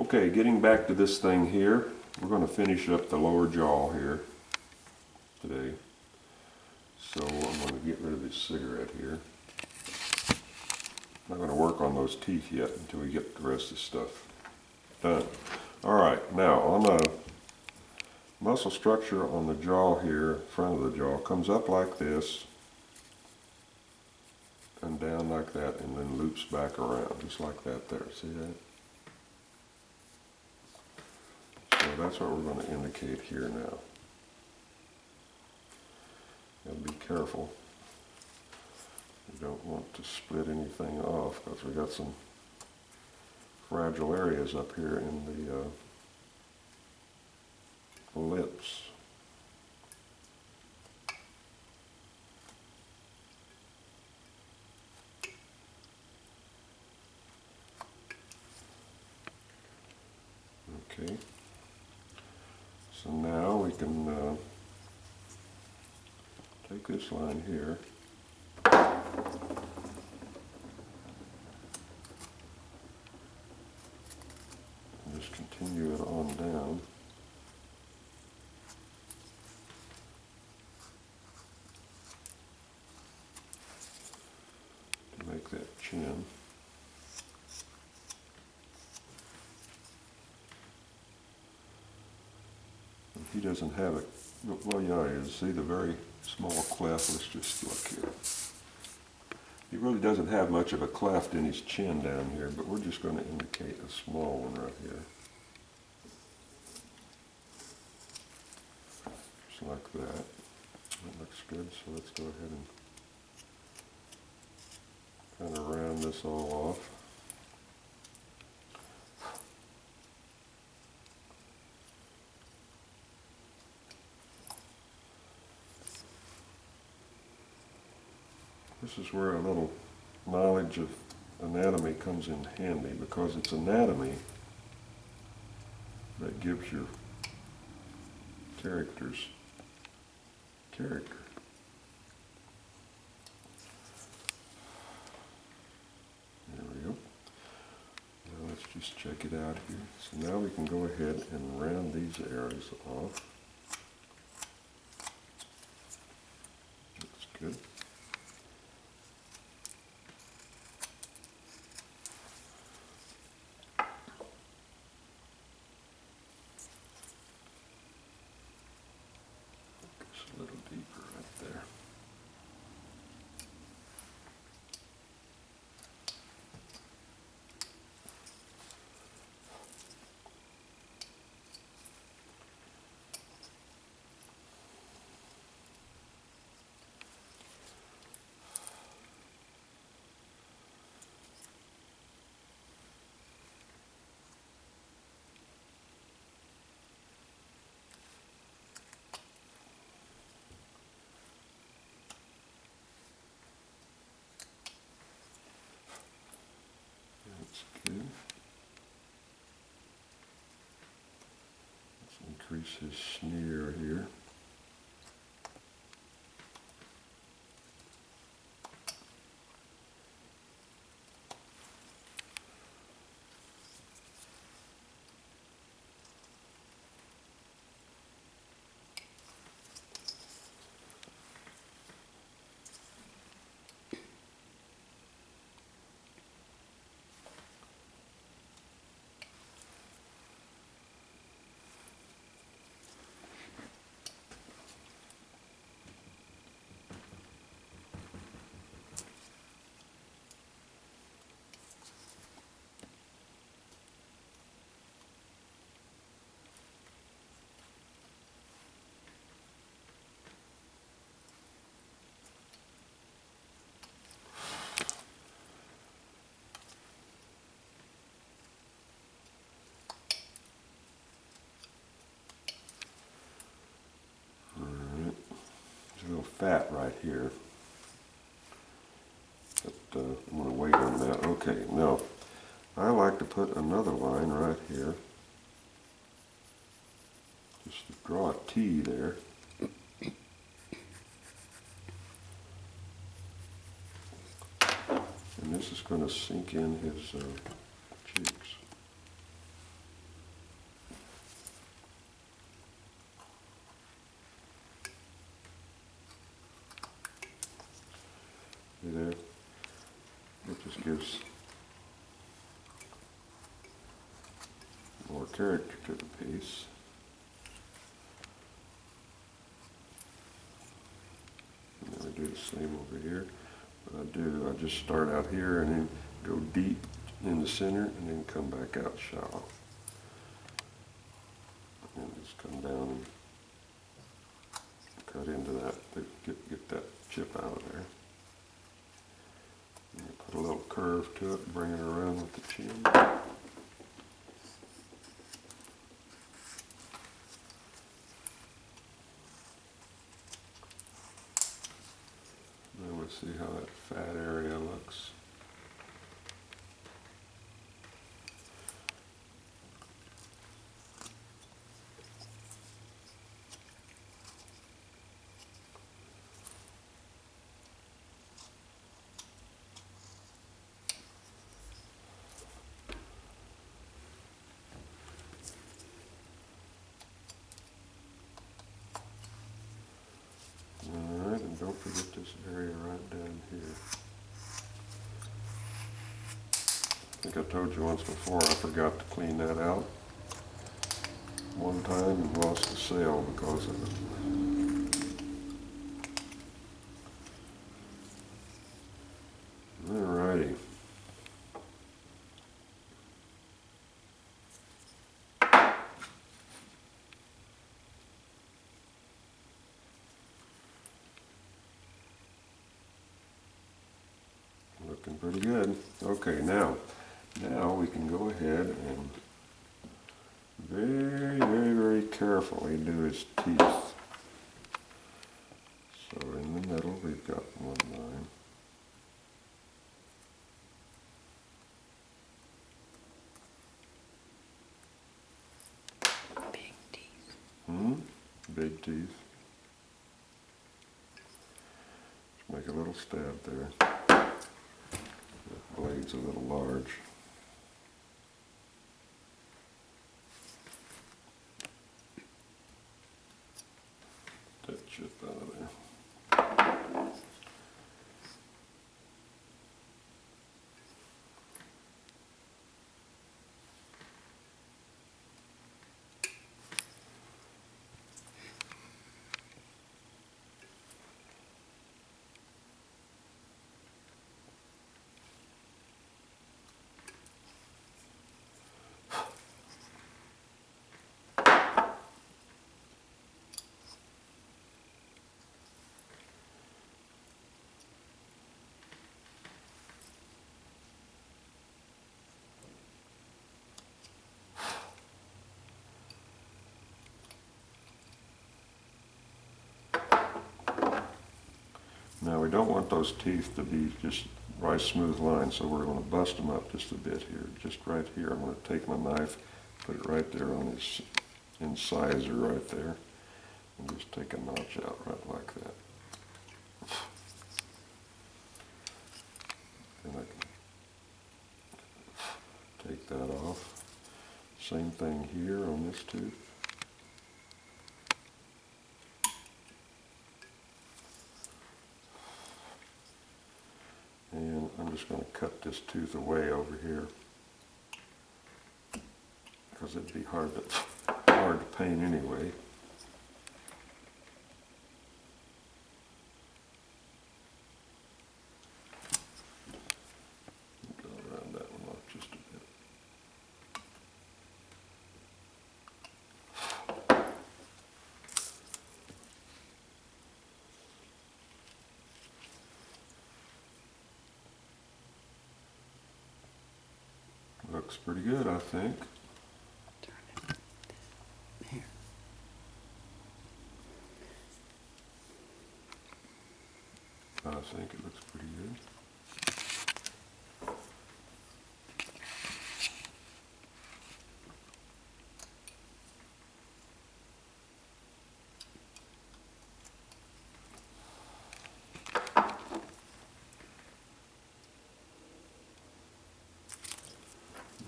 Okay, getting back to this thing here, we're going to finish up the lower jaw here today. So I'm going to get rid of this cigarette here. I'm not going to work on those teeth yet until we get the rest of the stuff done. Alright, now on the muscle structure on the jaw here, front of the jaw, comes up like this and down like that and then loops back around, just like that there. See that? So that's what we're going to indicate here now. And be careful. You don't want to split anything off because we got some fragile areas up here in the lips. Okay. So now we can take this line here and just continue it on down. To make that chin. And he doesn't have it. Well, yeah, you see the very small cleft. Let's just look here. He really doesn't have much of a cleft in his chin down here, but we're just going to indicate a small one right here. Just like that. That looks good, so let's go ahead and kind of round this all off. This is where a little knowledge of anatomy comes in handy, because it's anatomy that gives your characters character. There we go. Now let's just check it out here. So now we can go ahead and round these areas off. That's good. A little deeper right there. Good. Let's increase his sneer here. A little fat right here, but I'm going to wait on that. Okay, now I like to put another line right here, just to draw a T there. And this is going to sink in his cheeks. See there? It just gives more character to the piece. And then we do the same over here. What I just start out here and then go deep in the center and then come back out shallow. And just come down and cut into that, get that chip out of there. And put a little curve to it, bring it around with the chin. Then we'll see how that fat area looks. Alright, and don't forget this area right down here. I think I told you once before I forgot to clean that out one time and lost the sale because of it. Alrighty. Looking pretty good. Okay, now we can go ahead and very carefully do his teeth. So in the middle we've got one line. Big teeth. Big teeth. Just make a little stab there. The blade's a little large. That chip out of there. Now we don't want those teeth to be just right smooth lines, so we're going to bust them up just a bit here. Just right here, I'm going to take my knife, put it right there on his incisor right there, and just take a notch out right like that. And I can take that off. Same thing here on this tooth. And I'm just going to cut this tooth away over here because it'd be hard to paint anyway. Go around that one off just a bit. Looks pretty good, I think. Turn it here. I think it looks pretty good.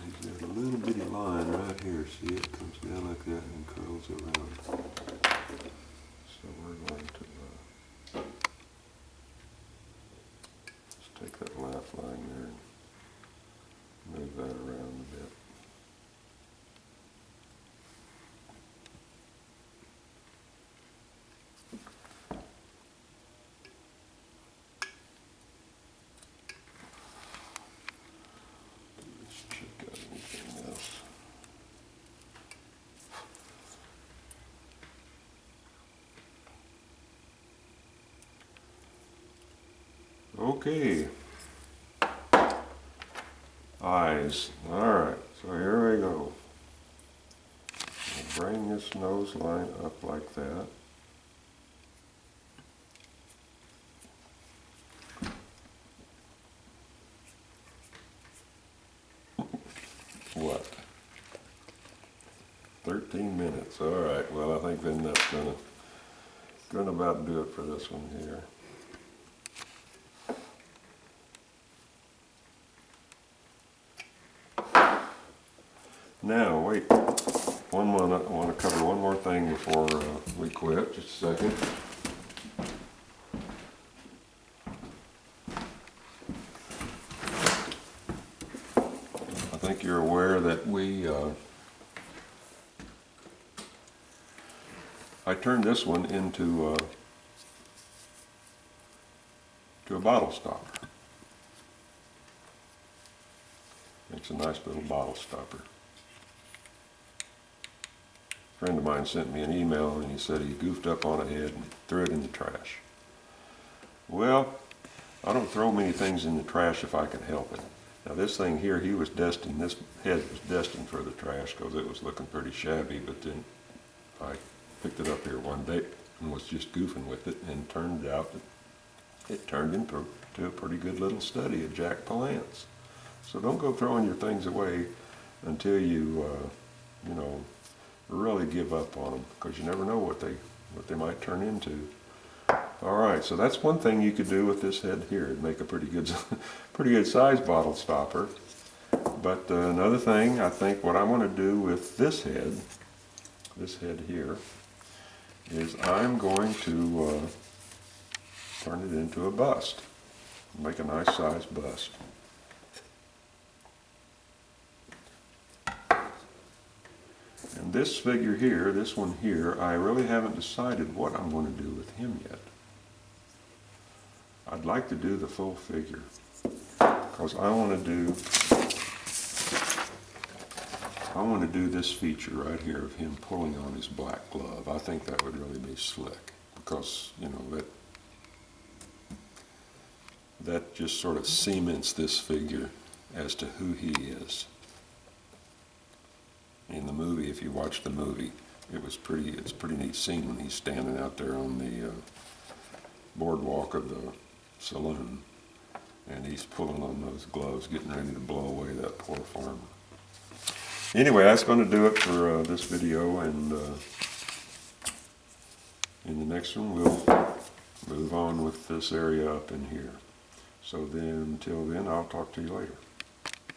He's got a little bitty line right here. See, it comes down like that and curls around. So we're going to Take that laugh line there and move that around a bit. Let's check out anything else. Okay. Eyes. Alright, so here we go. We'll bring this nose line up like that. What? 13 minutes. Alright, well I think then that's gonna about do it for this one here. Now, wait, I want to cover one more thing before we quit, just a second. I think you're aware that I turned this one into to a bottle stopper. It's a nice little bottle stopper. A friend of mine sent me an email and he said he goofed up on a head and threw it in the trash. Well, I don't throw many things in the trash if I can help it. Now this thing here, this head was destined for the trash because it was looking pretty shabby, but then I picked it up here one day and was just goofing with it, and turned out that it turned into a pretty good little study of Jack Palance. So don't go throwing your things away until you, you know, really give up on them, because you never know what they might turn into. All right, so that's one thing you could do with this head here. It'd make a pretty good size bottle stopper. But another thing, I think what I want to do with this head here, is I'm going to turn it into a bust. Make a nice size bust. And this figure here, this one here, I really haven't decided what I'm going to do with him yet. I'd like to do the full figure, because I want to do this feature right here of him pulling on his black glove. I think that would really be slick, because, you know, that just sort of cements this figure as to who he is. In the movie, if you watch the movie, it's a pretty neat scene when he's standing out there on the boardwalk of the saloon, and he's pulling on those gloves, getting ready to blow away that poor farmer. Anyway, that's going to do it for this video, and in the next one we'll move on with this area up in here. So then, until then, I'll talk to you later.